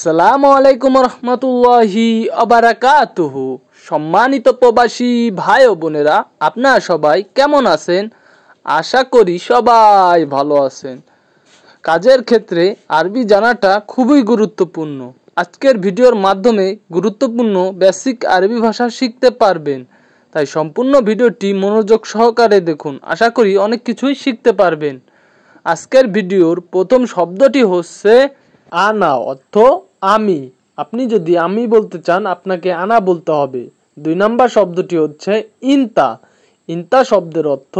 আসসালামু আলাইকুম রহমতুল্লাহি আবারাকাতুহু। সম্মানিত প্রবাসী ভাই ও বোনেরা, আপনারা সবাই কেমন আছেন? আশা করি সবাই ভালো আছেন। কাজের ক্ষেত্রে আরবি জানাটা খুবই গুরুত্বপূর্ণ। আজকের ভিডিওর মাধ্যমে গুরুত্বপূর্ণ বেসিক আরবি ভাষা শিখতে পারবেন, তাই সম্পূর্ণ ভিডিওটি মনোযোগ সহকারে দেখুন। আশা করি অনেক কিছুই শিখতে পারবেন। আজকের ভিডিওর প্রথম শব্দটি হচ্ছে আনা, অর্থ আমি। আপনি যদি আমি বলতে চান আপনাকে আনা বলতে হবে। 2 নম্বর শব্দটি হচ্ছে ইনতা। ইনতা শব্দের অর্থ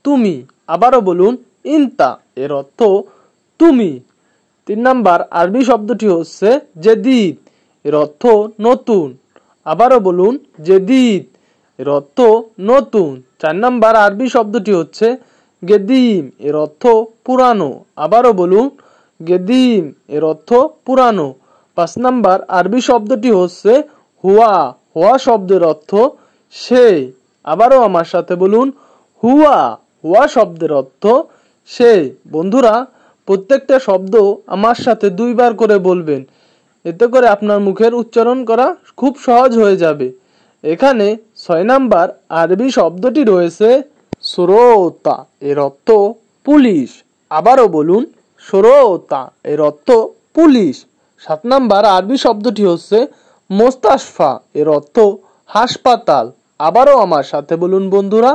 তুমি। আবারও বলুন, ইনতা এর অর্থ তুমি। 3 নম্বর আরবি শব্দটি হচ্ছে জেদিদ, এর অর্থ নতুন। আবারও বলুন, জেদিদ এর অর্থ নতুন। 4 নম্বর আরবি শব্দটি হচ্ছে গেদিম, এর অর্থ পুরানো। আবারও বলুন, গেদিম এর অর্থ পুরানো। 5 নম্বর আরবি শব্দটি হচ্ছে হুয়া। হুয়া শব্দের অর্থ সে। আবারও আমার সাথে বলুন, হুয়া। হুয়া শব্দের অর্থ সে। বন্ধুরা, প্রত্যেকটা শব্দ আমার সাথে 2 বার করে বলবেন, এতে করে আপনার মুখের উচ্চারণ করা খুব সহজ হয়ে যাবে। এখানে 6 নম্বর আরবি শব্দটি রয়েছে শ্রোতা, এর অর্থ পুলিশ। আবারও বলুন, শ্রোতা এর অর্থ পুলিশ। 7 নম্বর আরবি শব্দটি হচ্ছে মোস্তাশফা, এর অর্থ হাসপাতাল। আবারও আমার সাথে বলুন বন্ধুরা,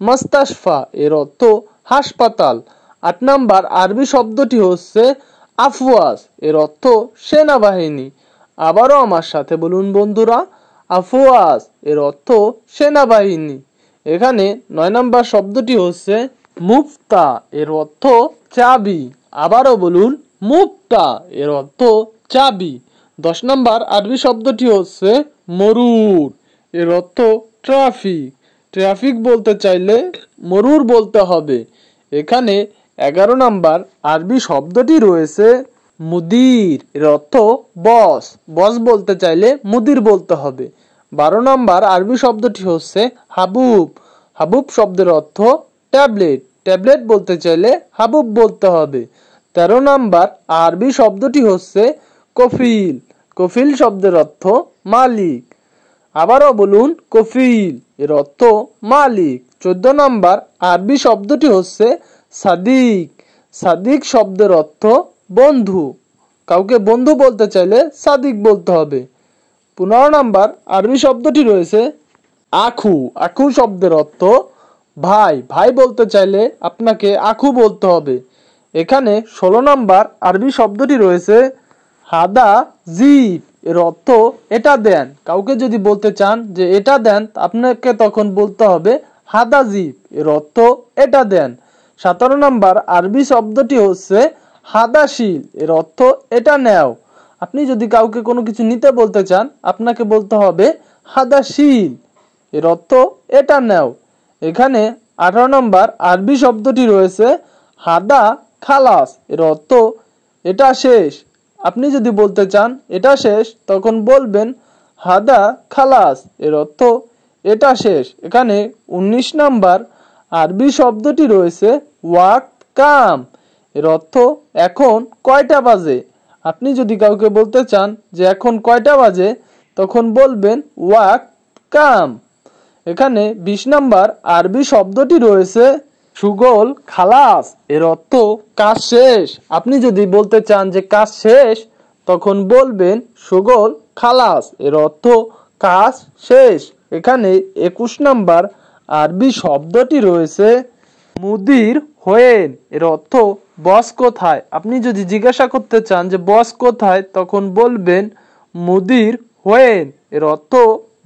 মোস্তাশফা এর অর্থ হাসপাতাল। 8 নম্বর আরবি শব্দটি হচ্ছে আফওয়াজ, এর অর্থ সেনাবাহিনী। আবারও আমার সাথে বলুন বন্ধুরা, আফওয়াজ এর অর্থ সেনাবাহিনী। এখানে 9 নম্বর শব্দটি হচ্ছে মুফতা, এর অর্থ চাবি। আবারও বলুন, মুফতা এর অর্থ চাবি। 10 নম্বর আরবি শব্দটি হচ্ছে মরুর, এর অর্থ ট্রাফিক। ট্রাফিক বলতে চাইলে মরুর বলতে হবে। এখানে 11 নম্বর আরবি শব্দটি রয়েছে মুদির, এর অর্থ বস। বস বলতে চাইলে মুদির বলতে হবে। 12 নম্বর আরবি শব্দটি হচ্ছে হাবুব। হাবুব শব্দের অর্থ ট্যাবলেট। ট্যাবলেট বলতে চাইলে হাবুব বলতে হবে। 13 নম্বর আরবি শব্দটি হচ্ছে কফিল। কফিল শব্দের অর্থ মালিক। আবারও বলুন, কফিল এর অর্থ মালিক। 14 নম্বর আরবি শব্দটি হচ্ছে সাদিক। সাদিক শব্দের অর্থ বন্ধু। কাউকে বন্ধু বলতে চাইলে সাদিক বলতে হবে। 15 নম্বর আরবি শব্দটি রয়েছে আখু। আখু শব্দের অর্থ ভাই। ভাই বলতে চাইলে আপনাকে আখু বলতে হবে। এখানে 16 নম্বর আরবি শব্দটি রয়েছে হাদা জিপ, এর অর্থ এটা দেন। কাউকে যদি বলতে চান যে এটা দেন, আপনাকে তখন বলতে হবে হাদা জিপ, এর অর্থ এটা দেন। 17 নম্বর আরবি শব্দটি হচ্ছে হাদাশিল, এর অর্থ এটা নেও। আপনি যদি কাউকে কোনো কিছু নিতে বলতে চান, আপনাকে বলতে হবে হাদাশিল, এর অর্থ এটা নেও। এখানে 18 নম্বর আরবি শব্দটি রয়েছে হাদা খালাস, এর অর্থ এটা শেষ। আপনি যদি বলতে চান এটা শেষ, তখন বলবেন হাদা খালাস, এর অর্থ এটা শেষ। এখানে 19 নম্বর আরবি শব্দটি রয়েছে ওয়াক্ত কাম, এর অর্থ এখন কয়টা বাজে। আপনি যদি কাউকে বলতে চান যে এখন কয়টা বাজে, তখন বলবেন ওয়াক্ত কাম। এখানে 20 নম্বর আরবি শব্দটি রয়েছে সুগল খালাস, এর অর্থ কাজ শেষ। আপনি যদি বলতে চান যে কাজ শেষ, তখন বলবেন সুগল খালাস, এর অর্থ কাজ শেষ। এখানে 21 নম্বর আরবি শব্দটি রয়েছে মুদির হোয়েন, এর অর্থ বস কোথায়। আপনি যদি জিজ্ঞাসা করতে চান যে বস কোথায়, তখন বলবেন মুদির হোয়েন, এর অর্থ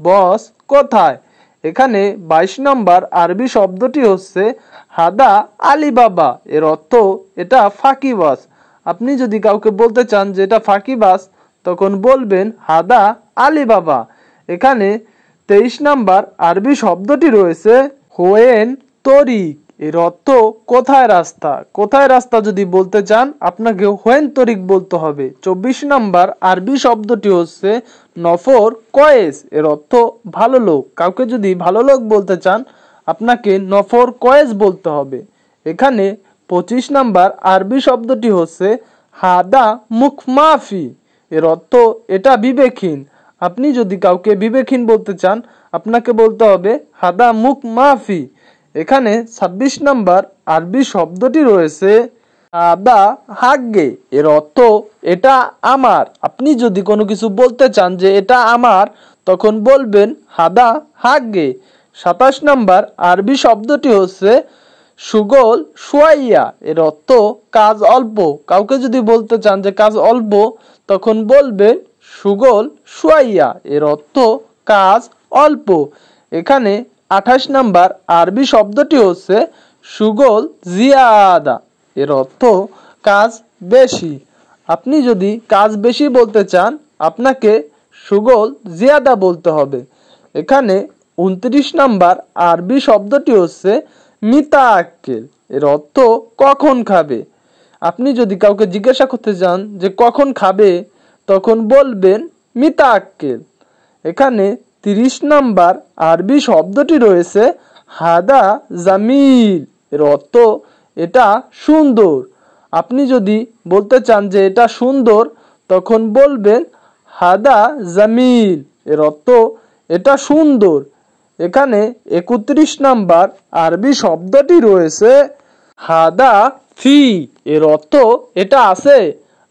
বস কোথায়। এখানে 22 নম্বর আরবি শব্দটি হচ্ছে হাদা আলিবাবা, এর অর্থ এটা ফাঁকিবাজ। আপনি যদি কাউকে বলতে চান যে এটা ফাঁকিবাজ, তখন বলবেন হাদা আলিবাবা। এখানে 23 নম্বর আরবি শব্দটি রয়েছে হোয়েন তরিক, এর অর্থ কোথায় রাস্তা। কোথায় রাস্তা যদি বলতে চান, আপনাকে হোয়েন তরিক বলতে হবে। 24 নম্বর আরবি শব্দটি হচ্ছে নফর কয়েস, এর অর্থ ভালো লোক। কাউকে যদি ভালো লোক বলতে চান, আপনাকে নফর কয়েস বলতে হবে। এখানে 25 নম্বর আরবি শব্দটি হচ্ছে হাদা মুখ মাফি, এর অর্থ এটা বিবেকহীন। আপনি যদি কাউকে বিবেকহীন বলতে চান, আপনাকে বলতে হবে হাদা মুখ মাফি। এখানে 26 নাম্বার আরবি শব্দটি রয়েছে হাদা হাগ্গে। এর অর্থ এটা আমার। আপনি যদি কোনো কিছু বলতে চান যে এটা আমার, তখন বলবেন হাদা হাগ্গে। 27 নাম্বার আরবি শব্দটি হচ্ছে সুগল সুয়াইয়া। এর অর্থ কাজ অল্প। কাউকে যদি বলতে চান যে কাজ অল্প, তখন বলবেন সুগল সুয়াইয়া। এর অর্থ কাজ অল্প। এখানে 28 নাম্বার আরবি শব্দটি হচ্ছে সুগল জিয়াদা। এর অর্থ কাজ বেশি। আপনি যদি কাজ বেশি বলতে চান, আপনাকে সুগল জিয়াদা বলতে হবে। এখানে 29 নাম্বার আরবি শব্দটি হচ্ছে মিতা আক্কেল। এর অর্থ কখন খাবে। আপনি যদি কাউকে জিজ্ঞাসা করতে চান যে কখন খাবে, তখন বলবেন মিতা আক্কেল। এখানে 30 নাম্বার আরবি শব্দটি রয়েছে হাদা জামিল। এর অর্থ এটা সুন্দর। আপনি যদি বলতে চান যে এটা সুন্দর, তখন বলবেন হাদা জামিল। এর অর্থ এটা সুন্দর। এখানে 31 নাম্বার আরবি শব্দটি রয়েছে হাদা ফি। এর অর্থ এটা আছে।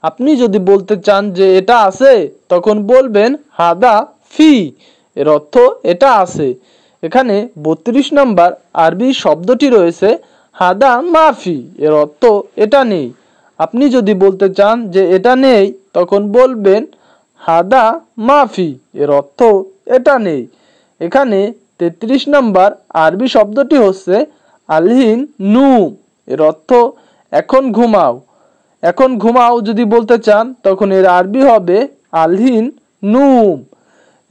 আপনি যদি বলতে চান যে এটা আছে, তখন বলবেন হাদা ফি। এর অর্থ এটা আছে। এখানে 32 নাম্বার আরবি শব্দটি রয়েছে হাদা মাফি। এর অর্থ এটা নেই। আপনি যদি বলতে চান যে এটা নেই, তখন বলবেন হাদা মাফি। এর অর্থ এটা নেই। এখানে 33 নাম্বার আরবি শব্দটি হচ্ছে আলহিন নুম। এর অর্থ এখন ঘুমাও। এখন ঘুমাও যদি বলতে চান, তখন এর আরবি হবে আলহিন নুম।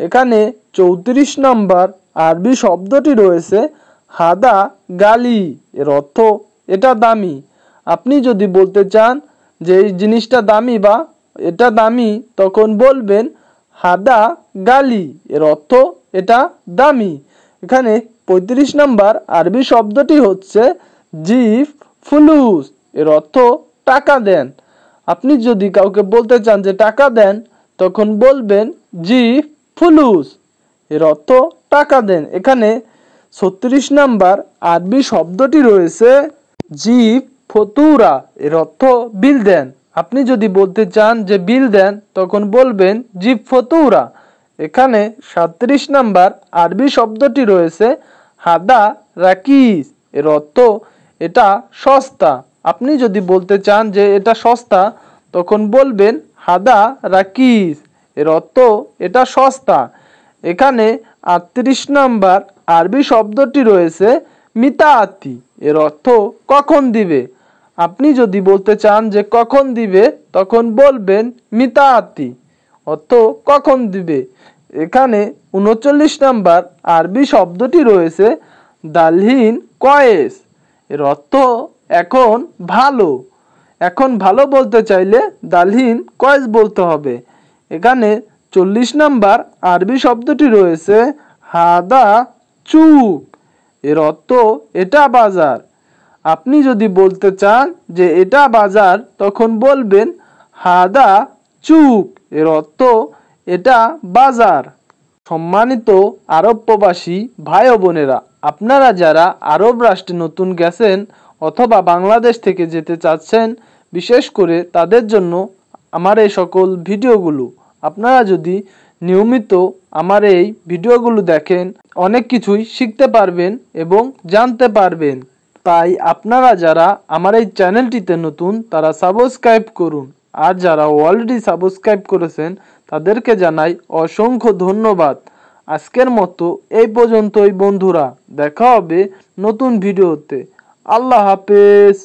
এখানে 34 নাম্বার আরবি শব্দটি রয়েছে হাদা গালি। এর অর্থ এটা দামি। আপনি যদি বলতে চান যে এই জিনিসটা দামি বা এটা দামি, তখন বলবেন হাদা গালি। এর অর্থ এটা দামি। এখানে 35 নাম্বার আরবি শব্দটি হচ্ছে জিফ ফুলুস। এর অর্থ টাকা দেন। আপনি যদি কাউকে বলতে চান যে টাকা দেন, তখন বলবেন জিফ ফুলুস। এর অর্থ টাকা দেন। এখানে 36 নাম্বার আরবি শব্দটি রয়েছে জিফ ফতুরা। এর অর্থ বিল দেন। আপনি যদি বলতে চান যে বিল দেন, তখন বলবেন জিফ ফতুরা। এখানে 37 নাম্বার আরবি শব্দটি রয়েছে হাদা রাকিস। এর অর্থ এটা সস্তা। আপনি যদি বলতে চান যে এটা সস্তা, তখন বলবেন হাদা রাকিস। এর অর্থ এটা সস্তা। এখানে 38 নাম্বার আরবি শব্দটি রয়েছে মিতাআতি। এর অর্থ কখন দিবে। আপনি যদি বলতে চান যে কখন দিবে, তখন বলবেন মিতাআতি। অর্থ কখন দিবে। এখানে 39 নাম্বার আরবি শব্দটি রয়েছে দালহিন কয়েস। এর অর্থ এখন ভালো। এখন ভালো বলতে চাইলে দালহিন কয়েস বলতে হবে। এখানে 40 নাম্বার আরবি শব্দটি রয়েছে হাদা চুক। এর অর্থ এটা বাজার। আপনি যদি বলতে চান যে এটা বাজার, তখন বলবেন হাদা চুক। এর অর্থ এটা বাজার। সম্মানিত আরব প্রবাসী ভাই ও বোনেরা, আপনারা যারা আরব রাষ্ট্রে নতুন গেছেন অথবা বাংলাদেশ থেকে যেতে চাচ্ছেন, বিশেষ করে তাদের জন্য আমার এই সকল ভিডিওগুলো। আপনারা যদি নিয়মিত আমার এই ভিডিওগুলো দেখেন, অনেক কিছুই শিখতে পারবেন এবং জানতে পারবেন। তাই আপনারা যারা আমার এই চ্যানেলটিতে নতুন, তারা সাবস্ক্রাইব করুন। আর যারা অলরেডি সাবস্ক্রাইব করেছেন, তাদেরকে জানাই অসংখ্য ধন্যবাদ। আজকের মতো এই পর্যন্তই বন্ধুরা। দেখা হবে নতুন ভিডিওতে। আল্লাহ হাফেজ।